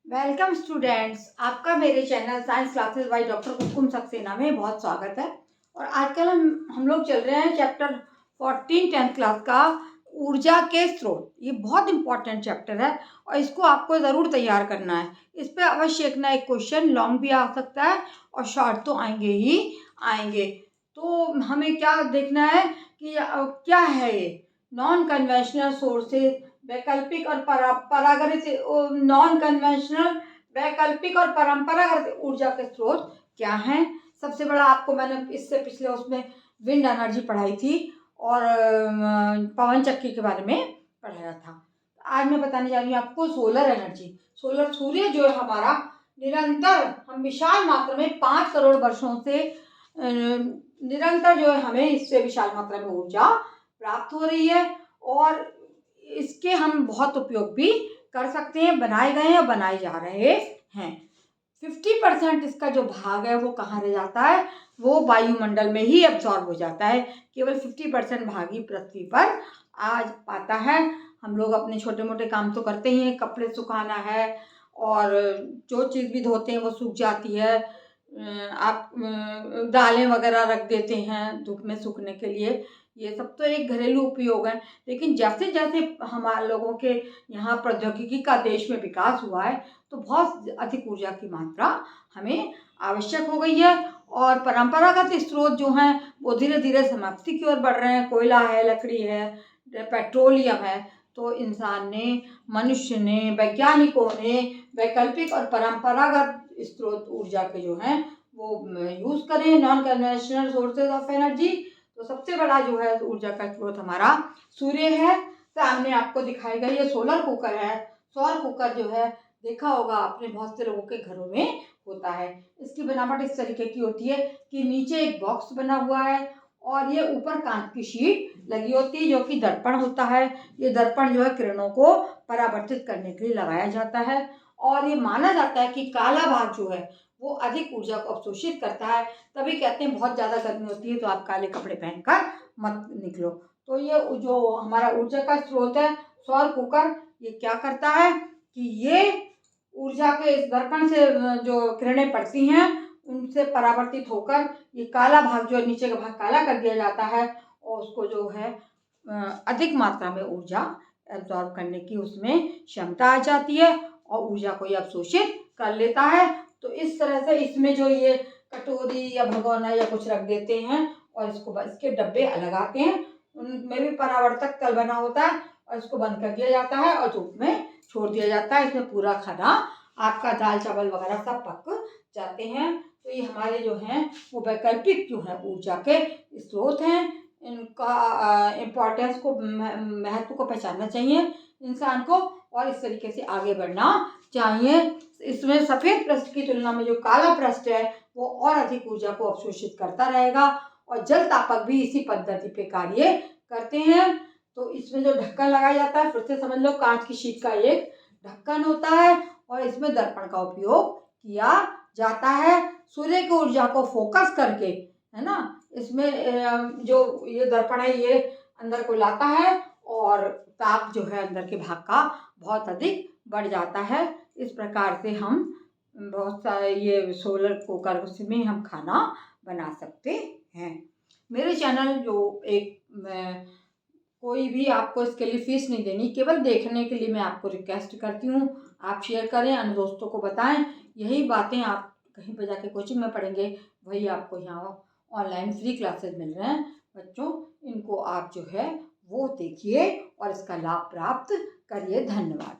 Welcome students, आपका मेरे channel science classes by doctor Kumkum Saxena में बहुत स्वागत है। और आजकल हम लोग चल रहे हैं चैप्टर 14 10th क्लास का ऊर्जा के स्रोत। ये बहुत इंपॉर्टेंट चैप्टर है और इसको आपको ज़रूर तैयार करना है। इस पे अवश्य एक ना एक क्वेश्चन लॉन्ग भी आ सकता है और शॉर्ट तो आएंगे ही आएंगे। तो हमें क्या देखना है कि क्या है ये नॉन कन्वेंशनल सोर्सेज, वैकल्पिक और परागरित नॉन कन्वेंशनल वैकल्पिक और परंपरागत ऊर्जा के स्रोत क्या हैं। सबसे बड़ा आपको मैंने इससे पिछले उसमें विंड एनर्जी पढ़ाई थी और पवन चक्की के बारे में पढ़ाया था। आज मैं बताने जा रही हूँ आपको सोलर एनर्जी। सोलर सूर्य जो है हमारा निरंतर, हम विशाल मात्रा में 5 करोड़ वर्षों से निरंतर जो है हमें इससे विशाल मात्रा में ऊर्जा प्राप्त हो रही है और इसके हम बहुत उपयोग भी कर सकते हैं, बनाए गए हैं, बनाए जा रहे हैं। 50% इसका जो भाग है वो कहाँ रह जाता है, वो वायुमंडल में ही एब्जॉर्ब हो जाता है। केवल 50% भाग ही पृथ्वी पर आ पाता है। हम लोग अपने छोटे मोटे काम तो करते ही हैं, कपड़े सुखाना है और जो चीज़ भी धोते हैं वो सूख जाती है। आप दालें वगैरह रख देते हैं धूप में सूखने के लिए, ये सब तो एक घरेलू उपयोग है। लेकिन जैसे जैसे हमारे लोगों के यहाँ प्रौद्योगिकी का देश में विकास हुआ है तो बहुत अधिक ऊर्जा की मात्रा हमें आवश्यक हो गई है और परंपरागत स्रोत जो हैं वो धीरे धीरे समाप्ति की ओर बढ़ रहे हैं। कोयला है, लकड़ी है, पेट्रोलियम है। तो इंसान ने, मनुष्य ने, वैज्ञानिकों ने वैकल्पिक और परंपरागत स्रोत ऊर्जा के जो हैं वो यूज़ करें, non conventional sources of energy. तो सबसे बड़ा जो है ऊर्जा का स्रोत हमारा सूर्य है। सामने आपको दिखाई गई ये सोलर कुकर है। सौर कुकर जो है देखा होगा आपने, बहुत से लोगों के घरों में होता है। इसकी बनावट इस तरीके की होती है कि नीचे एक बॉक्स बना हुआ है और ये ऊपर कांच की शीट लगी होती है जो कि दर्पण होता है। ये दर्पण जो है किरणों को परावर्तित करने के लिए लगाया जाता है और ये माना जाता है कि काला भाग जो है वो अधिक ऊर्जा को अवशोषित करता है। तभी कहते हैं बहुत ज़्यादा गर्मी होती है तो आप काले कपड़े पहनकर मत निकलो। तो ये जो हमारा ऊर्जा का स्रोत है सौर कुकर, ये क्या करता है कि ये ऊर्जा के इस दर्पण से जो किरणें पड़ती हैं उनसे परावर्तित होकर ये काला भाग जो है, नीचे का भाग काला कर दिया जाता है और उसको जो है अधिक मात्रा में ऊर्जा एब्जॉर्ब करने की उसमें क्षमता आ जाती है और ऊर्जा को ये अवशोषित कर लेता है। तो इस तरह से इसमें जो ये कटोरी या भगोना या कुछ रख देते हैं और इसको इसके डब्बे अलग आते हैं, उनमें भी परावर्तक तल बना होता है और इसको बंद कर दिया जाता है और धूप में छोड़ दिया जाता है। इसमें पूरा खाना आपका दाल चावल वगैरह सब पक जाते हैं। तो ये हमारे जो हैं वो वैकल्पिक जो है ऊर्जा के स्रोत हैं। इनका इम्पोर्टेंस को, महत्व को पहचानना चाहिए इंसान को और इस तरीके से आगे बढ़ना चाहिए। इसमें सफ़ेद पृष्ठ की तुलना में जो काला पृष्ठ है वो और अधिक ऊर्जा को अवशोषित करता रहेगा और जल तापक भी इसी पद्धति पे कार्य करते हैं। तो इसमें जो ढक्कन लगाया जाता है, फिर से समझ लो, कांच की शीट का एक ढक्कन होता है और इसमें दर्पण का उपयोग किया जाता है सूर्य की ऊर्जा को फोकस करके, है ना। इसमें जो ये दर्पण है ये अंदर को लाता है और ताप जो है अंदर के भाग का बहुत अधिक बढ़ जाता है। इस प्रकार से हम बहुत सारे ये सोलर कुकर में हम खाना बना सकते हैं। मेरे चैनल जो एक कोई भी आपको इसके लिए फीस नहीं देनी, केवल देखने के लिए मैं आपको रिक्वेस्ट करती हूँ। आप शेयर करें, अन्य दोस्तों को बताएं। यही बातें आप कहीं पर जाके कोचिंग में पढ़ेंगे वही आपको यहाँ ऑनलाइन फ्री क्लासेस मिल रहे हैं। बच्चों, इनको आप जो है वो देखिए और इसका लाभ प्राप्त करिए। धन्यवाद।